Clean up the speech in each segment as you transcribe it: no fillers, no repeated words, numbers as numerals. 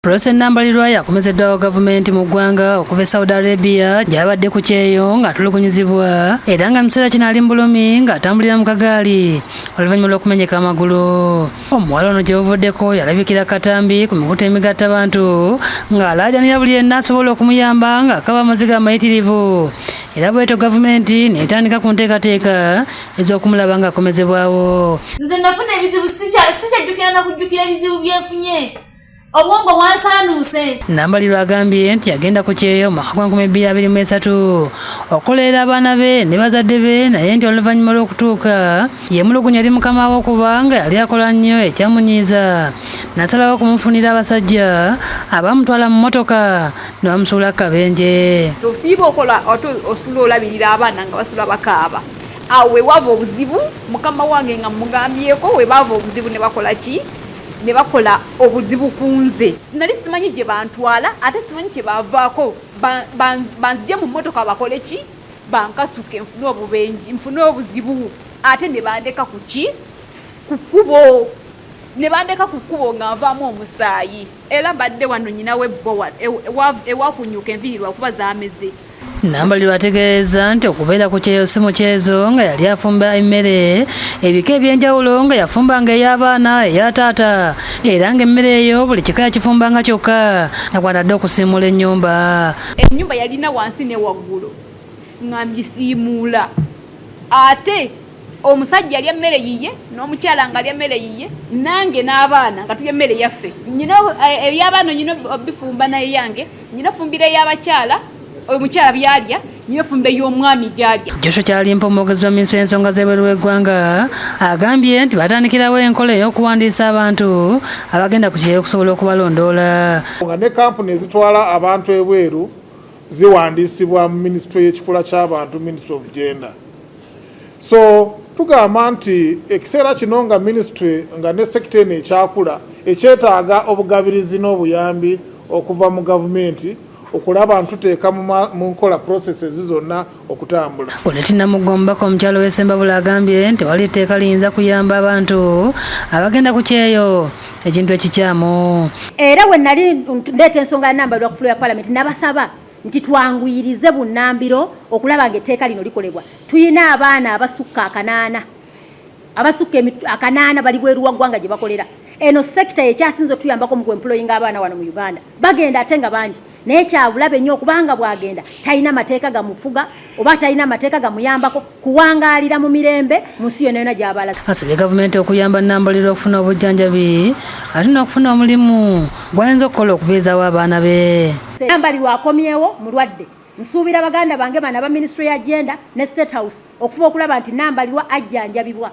Process Nambalirwa yakomezeddwawo gavumenti mu ggwanga okuva Saudi Arabia gy'abadde ku kyeyo ng'atulugunyizibwa era nga mu kiseera kino ali mu bulumi ng'atambulira mu kagaali oluvannyuma lw'okumenyeka amagulu. Omuwala ono gye buvuddeko yalabikira katambi ku mikutu emigatta abantu ng'alaajanira buli yenna asobola okumuyamba ng'akaba amaziga amayitirivu. Era bw'etyo gavumenti n'etandika ku nteekateeka ez'okumulaba ng'akomezebwawo. Nze nafuna ebizibu sikyajjukira na kujjukira ebizibu byenfunye. Obwongo bwansanuuse. Nambalirwa agambye nti yagenda ku kyeyo mu mwaka gwa 2023 okukolera abaana be ne bazadde be, naye nti oluvannyuma lw'okutuuka yemulugunya eri mukama we okubanga yali akola nnyo ekyamunyiiza. Nasalawo okumufunira abasajja abamutwala mu mmotoka ne bamusuula kabenje. Tosiiba okola osula olabirira abaana nga basula bakaaba. Awo we wava obuzibu mukama wange nga mugambyeko we bava obuzibu ne bakola ki? Ne bakola obuzibu kunze. Nali simanyi gye bantwala ate simanyi kye bavaako banzije mu mmotoka bakole ki? Bankasuke nfune obubenji nfune obuzibu ate ne bandeka ku ki? Ku kkubo. Ne bandeka ku kkubo nga nvaamu omusaayi. Era mbadde wano nyinawe bbowa ewakunyuka enviiri lwakuba zaameze. Nambalirwa ategeeza nti okubeera ku kyeyo si mukyezo nga yali afumba emmere ebika eby'enjawulo nga yafumbanga ey'abaana eya taata era ng'emmere eyo buli kika yakifumbanga kyokka nakwatadde okusiimuula ennyumba. Ennyumba yalina wansi ne waggulu nga ngisiimuula ate omusajja alya emmere yiye n'omukyala nga alya emmere yiye nange n'abaana nga tulya emmere yaffe. Nyina ey'abaana nyina bifumba naye yange nyina fumbira ey'abakyala omukyala byalya niyo fumbe y'omwami gyalya. Joshua Kyalimpa omwogezi wa minisitule y'ensonga z'ebweru w'eggwanga agambye nti batandikirawo enkola ey'okuwandiisa abantu abagenda ku kyeyo okusobola okubalondoola. Nga ne kampuni ezitwala abantu ebweru ziwandiisibwa mu minisitule y'ekikula ky'abantu, Ministry of Gender. So tugamba nti ekiseera kino nga minisitule nga ne sekita eno ekyakula ekyetaaga obugabirizi n'obuyambi okuva mu gavumenti okulaba ntuteeka mu nkola processes zonna okutambula. Oletina Mugombako omukyalo w'Essembabula agambye nti wali etteeka liyinza kuyamba abantu abagenda ku kyeyo ekintu ekikyamu. Era we nali ndeeta ensonga ya Nambalirwa ku fulo ya Parliament nabasaba nti twanguyirize bunnambiro okulaba ng'etteeka lino likolebwa. Tuyina abaana abasukka akanaana bali bweru wa ggwanga gye bakolera. Eno sekita ekyasinze tuyambako mu kwemployinga abaana wano mu Uganda. Bagenda ate nga bangi. Naye kyabulabe nnyo okubanga bwagenda talina mateeka gamufuga oba talina mateeka gamuyambako kuwangaalira mu mirembe mu nsi yonna gy'abalaga. Asabye gavumenti okuyamba Nambalirwa okufuna obujjanjabi ate n'okufuna omulimu gw'ayinza okukola okubeezaawo abaana be. Nambalirwa akomyewo mulwadde. Nsuubira baganda bange bana ba Ministry ya Gender ne State House okufuba okulaba nti Nambalirwa ajjanjabibwa.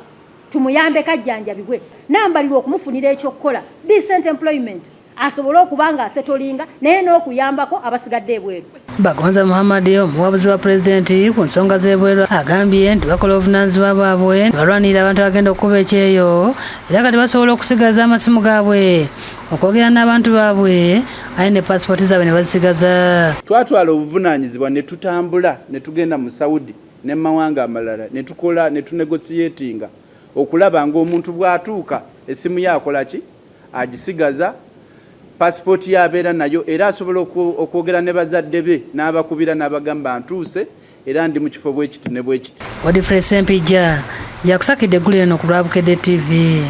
Tumuyambeko ajjanjabibwe. Nambalirwa okumufunira ekyokukola decent employment. Asobola okubanga asetolinga naye n'okuyambako abasigadde ebweru. Bagonza Muhammad omuwabuzi wa pulezidenti ku nsonga z'ebweru agambye nti bakola obuvunaanyizibwa bwabwe ne balwanirira abantu abagenda okukuba ekyeyo era kati basobola okusigaza amasimu gaabwe okwogera n'abantu baabwe aye ne paasipooti zaabwe ne bazisigaza. Twatwala obuvunaanyizibwa ne tutambula ne tugenda mu Saudi ne mawanga amalala ne tukola ne tunegosiyetinga okulaba ng'omuntu bw'atuuka essimu yakola ki agisigaza passport yabeera nayo era asobola okwogera ne bazadde be n'abakubira n'abagamba ntuuse era ndi mu kifo bwekiti ne bwekiti. Godfrey Sempijja yakusakidde eggulu eno ku Lwabukedde TV.